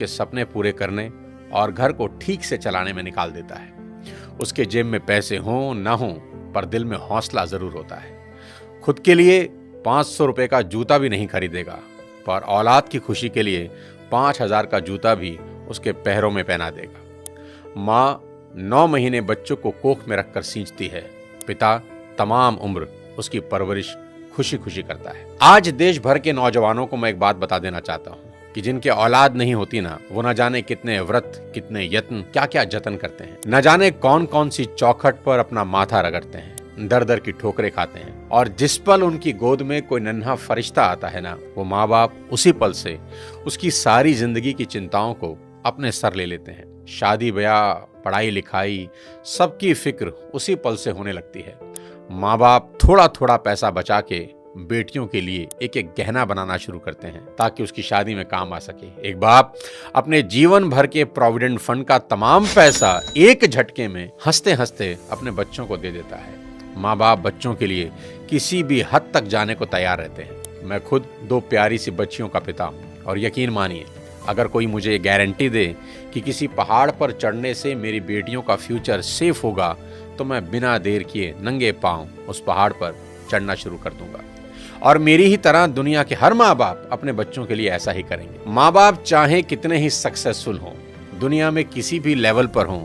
के सपने पूरे करने और घर को ठीक से चलाने में निकाल देता है। उसके जेब में पैसे हों ना हों, पर दिल में हौसला जरूर होता है। खुद के लिए 500 रुपए का जूता भी नहीं खरीदेगा, पर औलाद की खुशी के लिए 5000 का जूता भी उसके पैरों में पहना देगा। माँ 9 महीने बच्चों को कोख में रखकर सींचती है, पिता तमाम उम्र उसकी परवरिश खुशी खुशी करता है। आज देश भर के नौजवानों को मैं एक बात बता देना चाहता हूँ कि जिनके औलाद नहीं होती ना, वो न जाने कितने व्रत, कितने यत्न, क्या क्या जतन करते हैं। न जाने कौन कौन सी चौखट पर अपना माथा रगड़ते हैं, दर दर की ठोकरें खाते हैं, और जिस पल उनकी गोद में कोई नन्हा फरिश्ता आता है ना, वो माँ बाप उसी पल से उसकी सारी जिंदगी की चिंताओं को अपने सर ले लेते हैं। शादी ब्याह, पढ़ाई लिखाई, सबकी फिक्र उसी पल से होने लगती है। माँ बाप थोड़ा थोड़ा पैसा बचा के बेटियों के लिए एक एक गहना बनाना शुरू करते हैं ताकि उसकी शादी में काम आ सके। एक बाप अपने जीवन भर के प्रोविडेंट फंड का तमाम पैसा एक झटके में हंसते हंसते अपने बच्चों को दे देता है। माँ बाप बच्चों के लिए किसी भी हद तक जाने को तैयार रहते हैं। मैं खुद 2 प्यारी सी बच्चियों का पिता हूँ, और यकीन मानिए, अगर कोई मुझे गारंटी दे कि किसी पहाड़ पर चढ़ने से मेरी बेटियों का फ्यूचर सेफ होगा, तो मैं बिना देर किए नंगे पांव उस पहाड़ पर चढ़ना शुरू कर दूंगा। और मेरी ही तरह दुनिया के हर माँ बाप अपने बच्चों के लिए ऐसा ही करेंगे। माँ बाप चाहे कितने ही सक्सेसफुल हों, दुनिया में किसी भी लेवल पर हों,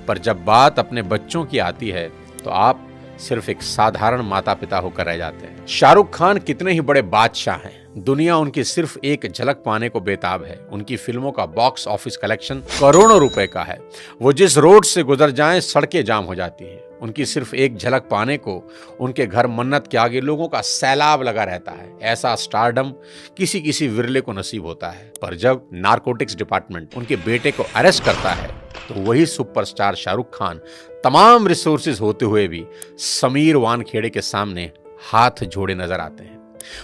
पर जब बात अपने बच्चों की आती है तो आप सिर्फ एक साधारण माता पिता होकर रह जाते हैं। शाहरुख खान कितने ही बड़े बादशाह हैं, दुनिया उनकी सिर्फ एक झलक पाने को बेताब है। उनकी फिल्मों का बॉक्स ऑफिस कलेक्शन करोड़ों रुपए का है। वो जिस रोड से गुजर जाएं सड़कें जाम हो जाती हैं। उनकी सिर्फ एक झलक पाने को उनके घर मन्नत के आगे लोगों का सैलाब लगा रहता है। ऐसा स्टारडम किसी किसी विरले को नसीब होता है, पर जब नारकोटिक्स डिपार्टमेंट उनके बेटे को अरेस्ट करता है तो वही सुपरस्टार शाहरुख खान तमाम रिसोर्सेज होते हुए भी समीर वानखेड़े के सामने हाथ जोड़े नजर आते हैं।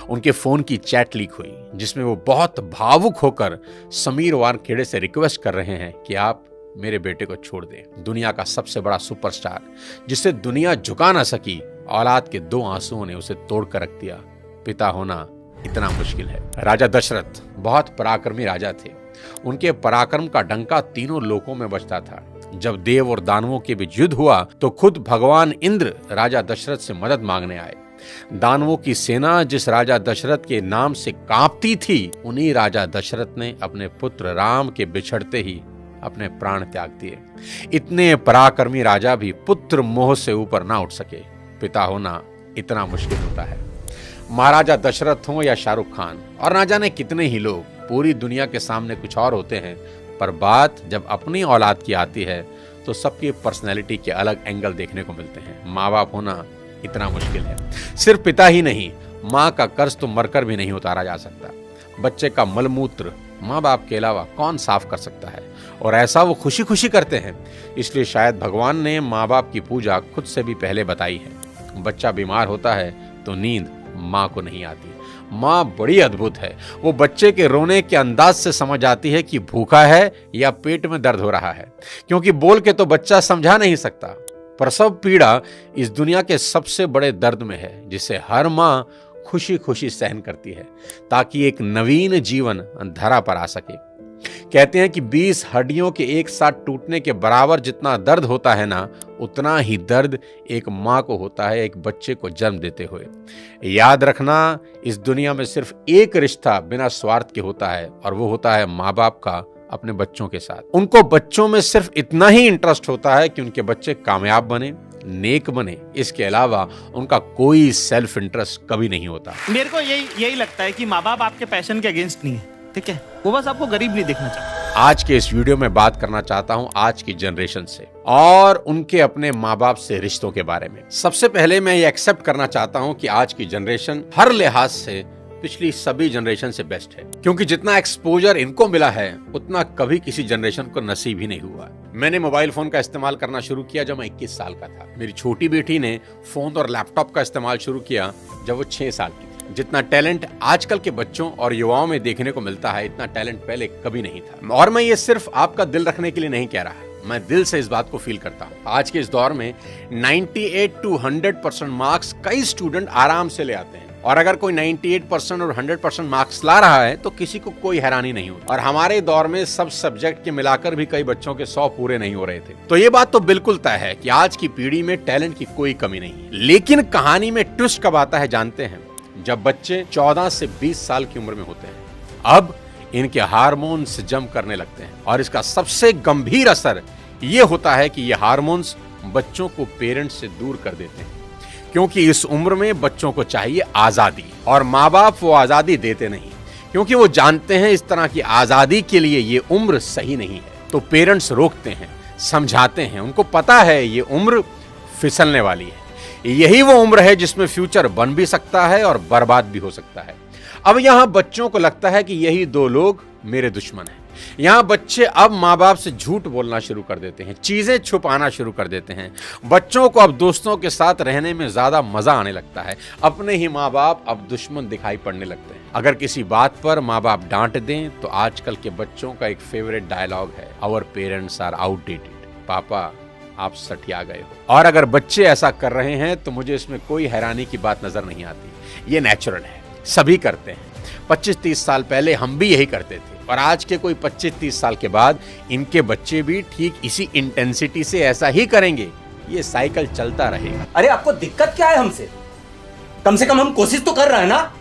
उनके फोन की चैट लीक हुई जिसमें वो बहुत भावुक होकर समीर वानखेड़े से रिक्वेस्ट कर रहे हैं कि आप मेरे बेटे को छोड़ दें। दुनिया का सबसे बड़ा सुपरस्टार, जिसे दुनिया झुका ना सकी, औलाद के 2 आंसुओं ने उसे तोड़ कर रख दिया। पिता होना इतना मुश्किल है। राजा दशरथ बहुत पराक्रमी राजा थे। उनके पराक्रम का डंका तीनों लोकों में बजता था। जब देव और दानवों के बीच युद्ध हुआ तो खुद भगवान इंद्र राजा दशरथ से मदद मांगने आए। दानवों की सेना जिस राजा दशरथ के नाम से कांपती थी, उन्हीं राजा दशरथ ने अपने पुत्र राम के बिछड़ते ही अपने प्राण त्याग दिए। इतने पराक्रमी राजा भी पुत्र मोह से ऊपर ना उठ सके। पिता होना इतना मुश्किल होता है। महाराजा दशरथ हो या शाहरुख खान और ना जाने कितने ही लोग, पूरी दुनिया के सामने कुछ और होते हैं, पर बात जब अपनी औलाद की आती है तो सबकी पर्सनैलिटी के अलग एंगल देखने को मिलते हैं। माँ बाप होना इतना मुश्किल है। सिर्फ पिता ही नहीं, माँ का कर्ज तो मरकर भी नहीं उतारा जा सकता। बच्चे का मलमूत्र माँ बाप के अलावा कौन साफ कर सकता है, और ऐसा वो खुशी खुशी करते हैं। इसलिए शायद भगवान ने माँ बाप की पूजा खुद से भी पहले बताई है। बच्चा बीमार होता है तो नींद माँ को नहीं आती। माँ बड़ी अद्भुत है। वो बच्चे के रोने के अंदाज से समझ आती है कि भूखा है या पेट में दर्द हो रहा है, क्योंकि बोल के तो बच्चा समझा नहीं सकता। प्रसव पीड़ा इस दुनिया के सबसे बड़े दर्द में है, जिसे हर माँ खुशी खुशी सहन करती है ताकि एक नवीन जीवन धरा पर आ सके। कहते हैं कि 20 हड्डियों के एक साथ टूटने के बराबर जितना दर्द होता है ना, उतना ही दर्द एक माँ को होता है एक बच्चे को जन्म देते हुए। याद रखना, इस दुनिया में सिर्फ एक रिश्ता बिना स्वार्थ के होता है, और वो होता है माँ बाप का अपने बच्चों के साथ। उनको बच्चों में सिर्फ इतना ही इंटरेस्ट होता है कि उनके बच्चे कामयाब बने, नेक बने। इसके अलावा उनका कोई सेल्फ इंटरेस्ट कभी नहीं होता। मेरे को यही लगता है कि माँ बाप आपके पैशन के अगेंस्ट नहीं है, ठीक है? वो बस आपको गरीब नहीं देखना चाहता। आज के इस वीडियो में बात करना चाहता हूं आज की जनरेशन से और उनके अपने माँ बाप से रिश्तों के बारे में। सबसे पहले मैं ये एक्सेप्ट करना चाहता हूं कि आज की जनरेशन हर लिहाज से पिछली सभी जनरेशन से बेस्ट है, क्योंकि जितना एक्सपोजर इनको मिला है उतना कभी किसी जनरेशन को नसीब ही नहीं हुआ। मैंने मोबाइल फोन का इस्तेमाल करना शुरू किया जब मैं 21 साल का था। मेरी छोटी बेटी ने फोन और लैपटॉप का इस्तेमाल शुरू किया जब वो 6 साल की थी। जितना टैलेंट आजकल के बच्चों और युवाओं में देखने को मिलता है, इतना टैलेंट पहले कभी नहीं था। और मैं ये सिर्फ आपका दिल रखने के लिए नहीं कह रहा, मैं दिल से इस बात को फील करता हूँ। आज के इस दौर में 98 to 100% मार्क्स कई स्टूडेंट आराम से ले आते हैं, और अगर कोई 98% और 100% मार्क्स ला रहा है तो किसी को कोई हैरानी नहीं होती। और हमारे दौर में सब सब्जेक्ट के मिलाकर भी कई बच्चों के 100 पूरे नहीं हो रहे थे। तो ये बात तो बिल्कुल तय है कि आज की पीढ़ी में टैलेंट की कोई कमी नहीं है। लेकिन कहानी में ट्विस्ट कब आता है जानते हैं? जब बच्चे 14 से 20 साल की उम्र में होते हैं। अब इनके हार्मोन्स जंप करने लगते हैं और इसका सबसे गंभीर असर ये होता है कि ये हार्मोन्स बच्चों को पेरेंट्स से दूर कर देते हैं, क्योंकि इस उम्र में बच्चों को चाहिए आजादी और माँ बाप वो आजादी देते नहीं, क्योंकि वो जानते हैं इस तरह की आजादी के लिए ये उम्र सही नहीं है। तो पेरेंट्स रोकते हैं, समझाते हैं, उनको पता है ये उम्र फिसलने वाली है, यही वो उम्र है जिसमें फ्यूचर बन भी सकता है और बर्बाद भी हो सकता है। अब यहां बच्चों को लगता है कि यही दो लोग मेरे दुश्मन हैं। यहां बच्चे अब माँ बाप से झूठ बोलना शुरू कर देते हैं, चीजें छुपाना शुरू कर देते हैं। बच्चों को अब दोस्तों के साथ रहने में ज्यादा मजा आने लगता है, अपने ही माँ बाप अब दुश्मन दिखाई पड़ने लगते हैं। अगर किसी बात पर माँ बाप डांट दें तो आजकल के बच्चों का एक फेवरेट डायलॉग है, आवर पेरेंट्स आर आउटडेटेड, पापा आप सठिया गए हो। और अगर बच्चे ऐसा कर रहे हैं तो मुझे इसमें कोई हैरानी की बात नजर नहीं आती, ये नेचुरल है, सभी करते हैं। 25-30 साल पहले हम भी यही करते थे और आज के कोई 25-30 साल के बाद इनके बच्चे भी ठीक इसी इंटेंसिटी से ऐसा ही करेंगे। ये साइकिल चलता रहेगा। अरे आपको दिक्कत क्या है हमसे? कम से कम हम कोशिश तो कर रहे हैं ना।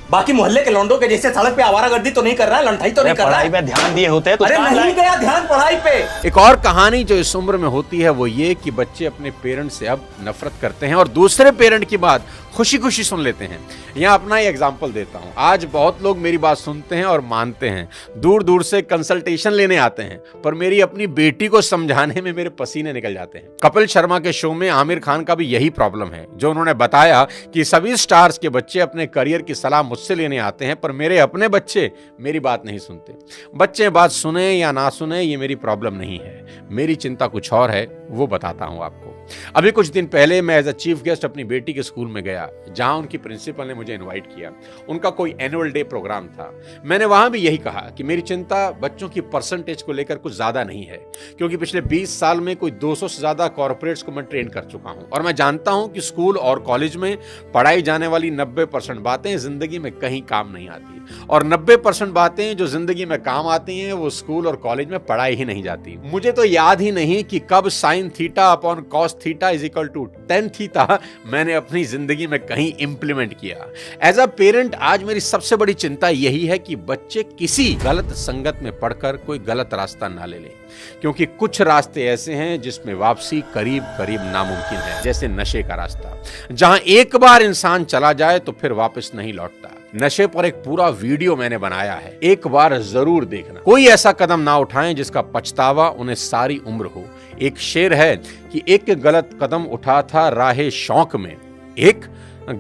बाकी मोहल्ले के लौंडों के जैसे सड़क पे आवारागर्दी तो नहीं कर रहा है, लंठाई तो नहीं कर रहा है। पढ़ाई पे ध्यान दिए होते तो अरे नहीं गया ध्यान पढ़ाई पे। एक और कहानी जो इस उम्र में होती है वो ये कि बच्चे अपने पेरेंट्स से अब नफरत करते हैं और दूसरे पेरेंट की बात खुशी खुशी सुन लेते हैं। यहाँ अपना ही एग्जाम्पल देता हूँ। आज बहुत लोग मेरी बात सुनते हैं और मानते हैं, दूर दूर से कंसल्टेशन लेने आते हैं, पर मेरी अपनी बेटी को समझाने में मेरे पसीने निकल जाते हैं। कपिल शर्मा के शो में आमिर खान का भी यही प्रॉब्लम है, जो उन्होंने बताया कि सभी स्टार्स के बच्चे अपने करियर की सलाह मुझसे लेने आते हैं, पर मेरे अपने बच्चे मेरी बात नहीं सुनते। बच्चे बात सुने या ना सुने ये मेरी प्रॉब्लम नहीं है, मेरी चिंता कुछ और है, वो बताता हूँ आपको। अभी कुछ दिन पहले मैं एज अ चीफ गेस्ट अपनी बेटी के स्कूल में गया, जहां उनकी प्रिंसिपल ने मुझे इनवाइट किया। उनका कोई एनुअल डे प्रोग्राम था। मैंने वहां भी यही कहा कि मेरी चिंता बच्चों की परसेंटेज को लेकर कुछ ज्यादा नहीं है, क्योंकि पिछले 20 साल में कोई 200 से ज्यादा कॉर्पोरेट्स को मैं ट्रेन कर चुका हूं और मैं जानता हूं कि स्कूल और कॉलेज में पढ़ाई जाने वाली 90% बातें जिंदगी में कहीं काम नहीं आती, और 90% बातें जो जिंदगी में काम आती हैं वो स्कूल और कॉलेज में पढ़ाई ही नहीं जाती। मुझे तो याद ही नहीं कि कब sine theta upon cos theta is equal to tan theta मैंने अपनी जिंदगी में कहीं इंप्लीमेंट किया। एज अ पेरेंट आज मेरी सबसे बड़ी चिंता यही है कि बच्चे किसी गलत संगत में पढ़कर कोई गलत रास्ता ना ले लें, क्योंकि कुछ रास्ते ऐसे हैं जिसमें वापसी करीब करीब नामुमकिन है, जैसे नशे का रास्ता, जहां एक बार इंसान चला जाए तो फिर वापस नहीं लौटता। नशे पर एक पूरा वीडियो मैंने बनाया है, एक बार जरूर देखना। कोई ऐसा कदम ना उठाएं जिसका पछतावा उन्हें सारी उम्र हो। एक शेर है कि एक गलत कदम उठा था राहे शौक में, एक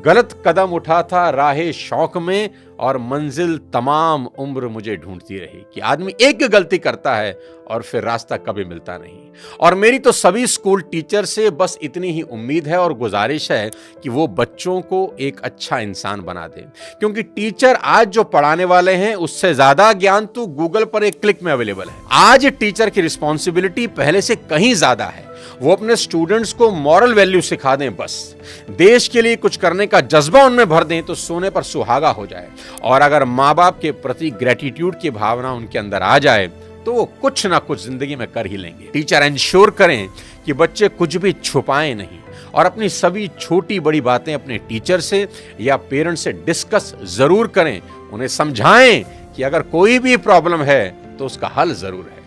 गलत कदम उठा था राहे शौक में, और मंजिल तमाम उम्र मुझे ढूंढती रही। कि आदमी एक गलती करता है और फिर रास्ता कभी मिलता नहीं। और मेरी तो सभी स्कूल टीचर से बस इतनी ही उम्मीद है और गुजारिश है कि वो बच्चों को एक अच्छा इंसान बना दें, क्योंकि टीचर आज जो पढ़ाने वाले हैं उससे ज्यादा ज्ञान तो गूगल पर एक क्लिक में अवेलेबल है। आज टीचर की रिस्पॉन्सिबिलिटी पहले से कहीं ज्यादा है। वो अपने स्टूडेंट्स को मॉरल वैल्यू सिखा दें, बस देश के लिए कुछ करने का जज्बा उनमें भर दें तो सोने पर सुहागा हो जाए। और अगर माँ बाप के प्रति ग्रेटिट्यूड की भावना उनके अंदर आ जाए तो वो कुछ ना कुछ जिंदगी में कर ही लेंगे। टीचर इंश्योर करें कि बच्चे कुछ भी छुपाएं नहीं और अपनी सभी छोटी बड़ी बातें अपने टीचर से या पेरेंट्स से डिस्कस जरूर करें। उन्हें समझाएं कि अगर कोई भी प्रॉब्लम है तो उसका हल जरूर है।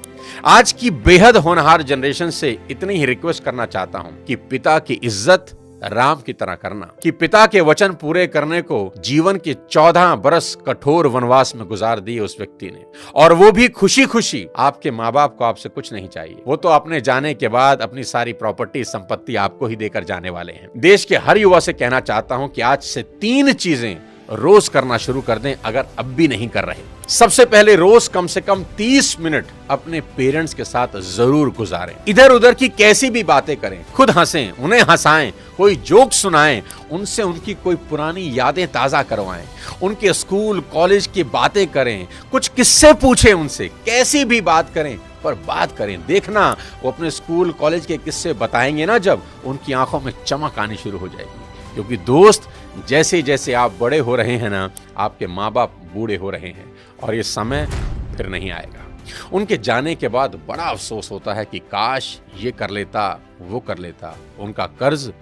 आज की बेहद होनहार जनरेशन से इतनी ही रिक्वेस्ट करना चाहता हूं कि पिता की इज्जत राम की तरह करना, कि पिता के वचन पूरे करने को जीवन के 14 बरस कठोर वनवास में गुजार दिए उस व्यक्ति ने, और वो भी खुशी खुशी। आपके माँ बाप को आपसे कुछ नहीं चाहिए, वो तो अपने जाने के बाद अपनी सारी प्रॉपर्टी संपत्ति आपको ही देकर जाने वाले हैं। देश के हर युवा से कहना चाहता हूं कि आज से 3 चीजें रोज करना शुरू कर दें, अगर अब भी नहीं कर रहे। सबसे पहले रोज कम से कम 30 मिनट अपने पेरेंट्स के साथ जरूर गुजारें। इधर उधर की कैसी भी बातें करें, खुद हंसें, उन्हें हंसाएं, कोई जोक सुनाएं, उनसे उनकी कोई पुरानी यादें ताजा करवाएं, उनके स्कूल कॉलेज की बातें करें, कुछ किस्से पूछें उनसे, कैसी भी बात करें पर बात करें। देखना वो अपने स्कूल कॉलेज के किस्से बताएंगे ना, जब उनकी आंखों में चमक आनी शुरू हो जाएगी, क्योंकि दोस्त जैसे जैसे आप बड़े हो रहे हैं ना, आपके माँ बाप बूढ़े हो रहे हैं और ये समय फिर नहीं आएगा। उनके जाने के बाद बड़ा अफसोस होता है कि काश ये कर लेता, वो कर लेता। उनका कर्ज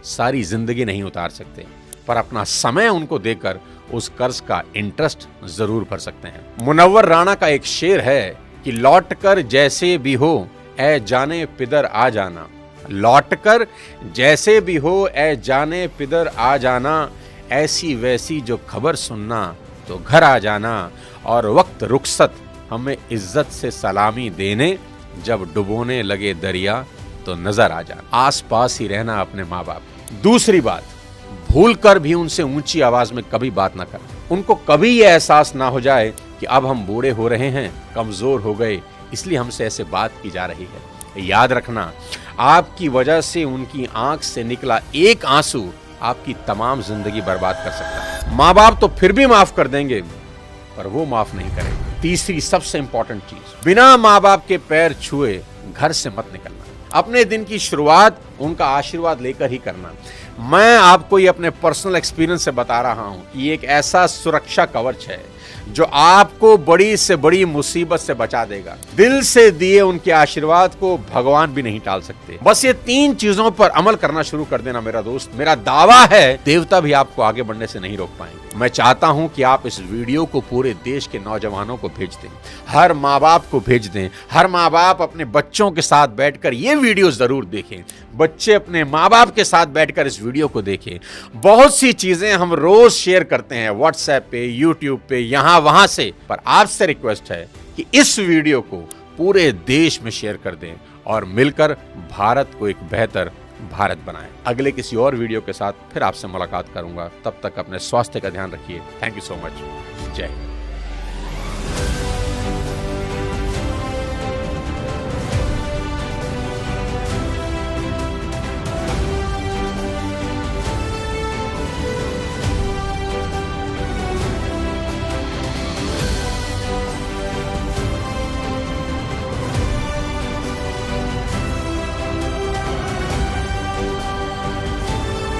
सारी जिंदगी नहीं उतार सकते, पर अपना समय उनको देकर उस कर्ज का इंटरेस्ट जरूर भर सकते हैं। मुनव्वर राणा का एक शेर है कि लौट कर जैसे भी हो ऐ जाने पिदर आ जाना, लौट कर जैसे भी हो ऐ जाने पिदर आ जाना, ऐसी वैसी जो खबर सुनना तो घर आ जाना, और वक्त रुखसत हमें इज्जत से सलामी देने, जब डुबोने लगे दरिया तो नजर आ जाना। आस पास ही रहना अपने माँ बाप। दूसरी बात, भूल कर भी उनसे ऊंची आवाज में कभी बात ना करना। उनको कभी ये एहसास ना हो जाए कि अब हम बूढ़े हो रहे हैं, कमजोर हो गए, इसलिए हमसे ऐसे बात की जा रही है। याद रखना, आपकी वजह से उनकी आंख से निकला एक आंसू आपकी तमाम जिंदगी बर्बाद कर सकता है। माँ बाप तो फिर भी माफ कर देंगे, पर वो माफ नहीं करेंगे। तीसरी सबसे इंपॉर्टेंट चीज, बिना माँ बाप के पैर छुए घर से मत निकलना। अपने दिन की शुरुआत उनका आशीर्वाद लेकर ही करना। मैं आपको ये अपने पर्सनल एक्सपीरियंस से बता रहा हूं कि ये एक ऐसा सुरक्षा कवच है जो आपको बड़ी से बड़ी मुसीबत से बचा देगा। दिल से दिए उनके आशीर्वाद को भगवान भी नहीं टाल सकते। बस ये 3 चीजों पर अमल करना शुरू कर देना मेरा दोस्त। मेरा दावा है देवता भी आपको आगे बढ़ने से नहीं रोक पाएंगे। मैं चाहता हूं कि आप इस वीडियो को पूरे देश के नौजवानों को भेज दें, हर माँ बाप को भेज दें। हर माँ बाप अपने बच्चों के साथ बैठकर ये वीडियो जरूर देखें। बच्चे अपने माँ बाप के साथ बैठकर इस वीडियो को देखें। बहुत सी चीजें हम रोज शेयर करते हैं व्हाट्सएप पे, यूट्यूब पे, यहां वहां से, पर आपसे रिक्वेस्ट है कि इस वीडियो को पूरे देश में शेयर कर दें और मिलकर भारत को एक बेहतर भारत बनाएं। अगले किसी और वीडियो के साथ फिर आपसे मुलाकात करूंगा। तब तक अपने स्वास्थ्य का ध्यान रखिए। Thank you so much. जय हिंद।